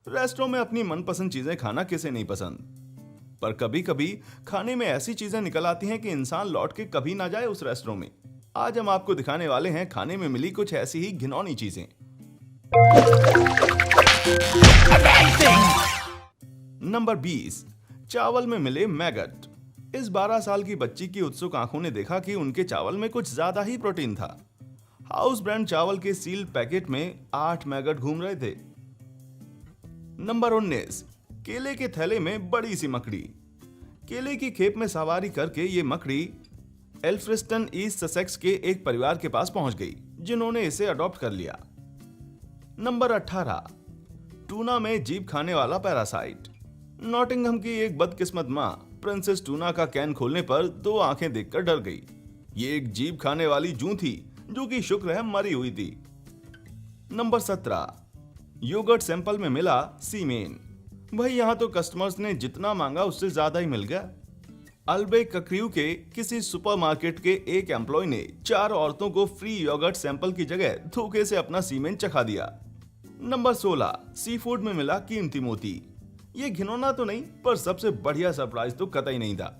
Restaurant में अपनी मनपसंद चीजें खाना किसे नहीं पसंद, पर कभी कभी खाने में ऐसी चीजें निकल आती हैं कि इंसान लौट के कभी ना जाए उस रेस्टोरेंट में। आज हम आपको दिखाने वाले हैं खाने में मिली कुछ ऐसी ही घिनौनी चीजें। नंबर 20, चावल में मिले मैगट। इस 12 साल की बच्ची की उत्सुक आंखों ने देखा कि उनके चावल में कुछ ज्यादा ही प्रोटीन था। हाउस ब्रांड चावल के सील्ड पैकेट में 8 मैगट घूम रहे थे। नंबर 19, केले के थैले में बड़ी सी मकड़ी। केले की खेप में सवारी करके ये मकड़ी एल्फ्रिस्टन ईस्ट ससेक्स के एक परिवार के पास पहुंच गई, जिन्होंने इसे अडॉप्ट कर लिया। नंबर 18, टूना में जीभ खाने वाला पैरासाइट। नॉटिंघम की एक बदकिस्मत मां प्रिंसेस टूना का कैन खोलने पर 2 आंखें देखकर डर गई। ये एक जीभ खाने वाली जूं थी, जो कि शुक्र है मरी हुई थी। नंबर 17, योगर्ट सैंपल में मिला सीमेन। भाई यहां तो कस्टमर्स ने जितना मांगा उससे ज्यादा ही मिल गया। अल्बेकक्रियू के किसी सुपरमार्केट के एक एम्प्लॉय ने 4 औरतों को फ्री योगर्ट सैंपल की जगह धोखे से अपना सीमेन चखा दिया। नंबर 16, सी फूड में मिला कीमती मोती। ये घिनौना तो नहीं, पर सबसे बढ़िया सरप्राइज तो कतई नहीं था।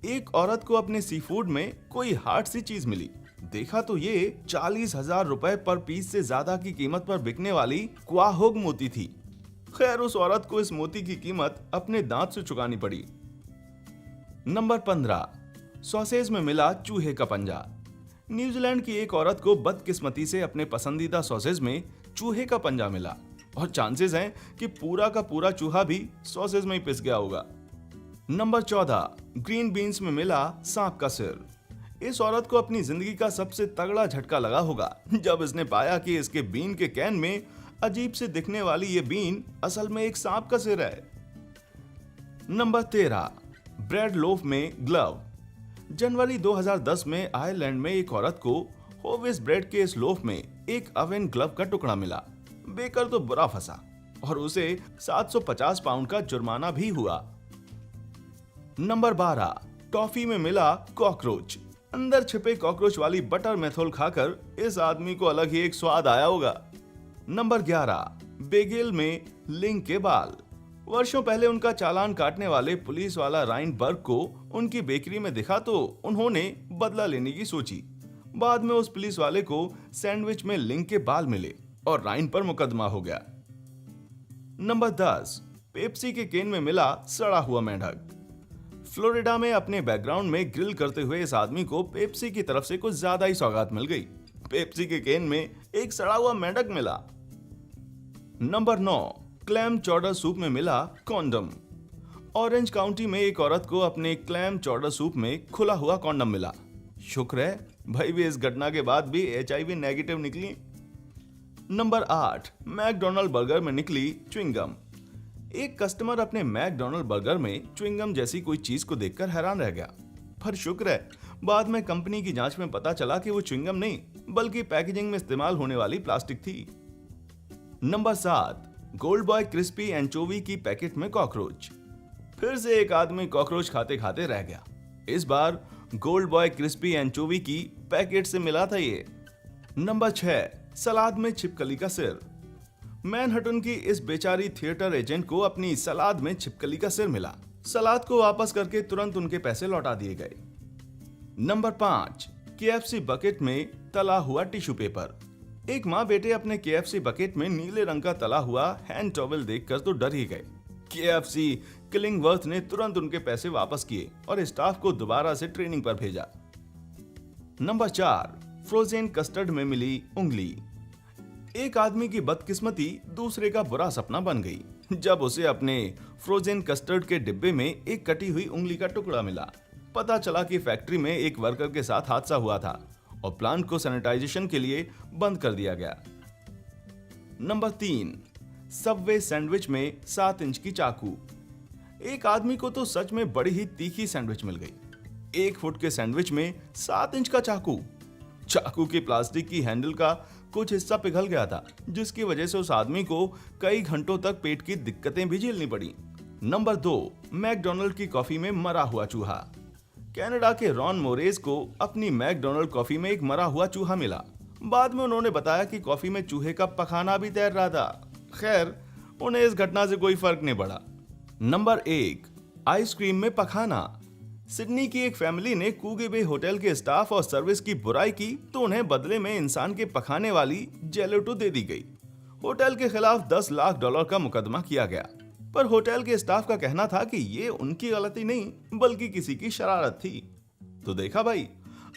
एक औरत को अपने सी फूड में कोई हार्ड सी चीज मिली। देखा तो ये 40,000 रुपए पर पीस से ज्यादा की कीमत पर बिकने वाली क्वाहोग मोती थी। खैर उस औरत को इस मोती की कीमत अपने दांत से चुकानी पड़ी। नंबर 15, सॉसेज में मिला चूहे का पंजा। न्यूजीलैंड की एक औरत को बदकिस्मती से अपने पसंदीदा सॉसेज में चूहे का पंजा मिला, और चांसेस हैं कि पूरा का पूरा चूहा भी सॉसेज में ही पिस गया होगा। नंबर 14, ग्रीन बीन्स में मिला सांप का सिर। इस औरत को अपनी जिंदगी का सबसे तगड़ा झटका लगा होगा जब इसने पाया कि इसके बीन के कैन में अजीब से दिखने वाली ये बीन असल में एक सांप का सिर है। नंबर 13, ब्रेड लोफ में ग्लव। जनवरी 2010 में आयरलैंड में एक औरत को होविस ब्रेड के इस लोफ में एक ओवन ग्लव का टुकड़ा मिला। बेकर तो बुरा फंसा और उसे 750 पाउंड का जुर्माना भी हुआ। नंबर 12, टॉफी में मिला कॉकरोच। अंदर छिपे कॉकरोच वाली बटर मेथोल खाकर इस आदमी को अलग ही एक स्वाद आया होगा। नंबर 11, बेगेल में लिंक के बाल। वर्षों पहले उनका चालान काटने वाले पुलिस वाला राइनबर्ग को उनकी बेकरी में दिखा तो उन्होंने बदला लेने की सोची। बाद में उस पुलिस वाले को सैंडविच में लिंक के बाल मिले और राइन पर मुकदमा हो गया। नंबर 10, पेप्सी के केन में मिला सड़ा हुआ मेंढक। फ्लोरिडा में अपने बैकग्राउंड में ग्रिल करते हुए इस आदमी को पेप्सी की तरफ से कुछ ज्यादा ही सौगात मिल गई। पेप्सी के केन में एक सड़ा हुआ मेंढक मिला। नंबर 9, क्लैम चौडर सूप में मिला कॉन्डम। ऑरेंज काउंटी में एक औरत को अपने क्लैम चौडर सूप में खुला हुआ कॉन्डम मिला। शुक्र है भाई भी इस घटना के बाद भी HIV नेगेटिव निकली। नंबर 8, मैकडॉनल्ड बर्गर में निकली च्युइंगम। एक कस्टमर अपने मैकडॉनल्ड बर्गर में च्युइंगम जैसी कोई चीज को देखकर हैरान रह गया, पर शुक्र है बाद में कंपनी की जांच में पता चला कि वो च्युइंगम नहीं बल्कि पैकेजिंग में इस्तेमाल होने वाली प्लास्टिक थी। नंबर 7, गोल्ड बॉय क्रिस्पी एंचोवी की पैकेट में कॉकरोच। फिर से एक आदमी कॉकरोच खाते खाते रह गया। इस बार गोल्ड बॉय क्रिस्पी एंचोवी की पैकेट से मिला था ये। नंबर 6, सलाद में छिपकली का सिर। मैनहट्टन की इस बेचारी थिएटर एजेंट को अपनी सलाद में छिपकली का सिर मिला। सलाद को वापस करके तुरंत उनके पैसे लौटा दिए गए। नंबर 5, KFC बकेट में तला हुआ टिश्यू पेपर। एक माँ बेटे अपने KFC बकेट में नीले रंग का तला हुआ हैंड टॉवेल देखकर तो डर ही गए। KFC किलिंगवर्थ ने तुरंत उनके पैसे वापस किए और स्टाफ को दोबारा से ट्रेनिंग पर भेजा। नंबर 4, फ्रोजन कस्टर्ड में मिली उंगली। एक आदमी की बदकिस्मती दूसरे का बुरा सपना बन गई जब उसे अपने फ्रोजन कस्टर्ड के डिब्बे में एक कटी हुई उंगली का टुकड़ा मिला। पता चला कि फैक्ट्री में एक वर्कर के साथ हादसा हुआ था और प्लांट को सैनिटाइजेशन के लिए बंद कर दिया गया। नंबर 3, सबवे सैंडविच में 7 इंच की चाकू। एक आदमी को तो सच में बड़ी ही तीखी सैंडविच मिल गई। 1 फुट के सैंडविच में 7 इंच का चाकू। चाकू की प्लास्टिक की हैंडल का कुछ हिस्सा पिघल गया था, जिसकी वजह से उस आदमी को कई घंटों तक पेट की दिक्कतें भी झेलनी पड़ी। नंबर 2, मैकडॉनल्ड की कॉफी में मरा हुआ चूहा। कनाडा के रॉन मोरेज को अपनी मैकडॉनल्ड कॉफी में एक मरा हुआ चूहा मिला। बाद में उन्होंने बताया कि कॉफी में चूहे का पखाना भी तैर रहा था। खैर उन्हें इस घटना से कोई फर्क नहीं पड़ा। नंबर 1, आइसक्रीम में पखाना। सिडनी की एक फैमिली ने कूगे बे होटल के स्टाफ और सर्विस की बुराई की तो उन्हें बदले में इंसान के पखाने वाली जेलेटो दे दी गई। होटल के खिलाफ $10 लाख का मुकदमा किया गया, पर होटल के स्टाफ का कहना था कि ये उनकी गलती नहीं बल्कि किसी की शरारत थी। तो देखा भाई,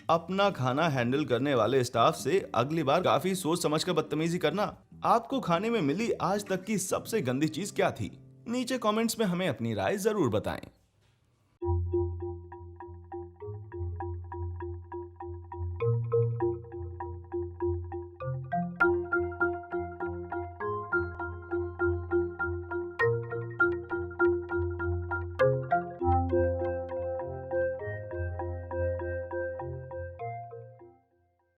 अपना खाना हैंडल करने वाले स्टाफ से अगली बार काफी सोच समझ कर बदतमीजी करना। आपको खाने में मिली आज तक की सबसे गंदी चीज क्या थी? नीचे कमेंट्स में हमें अपनी राय जरूर बताएं।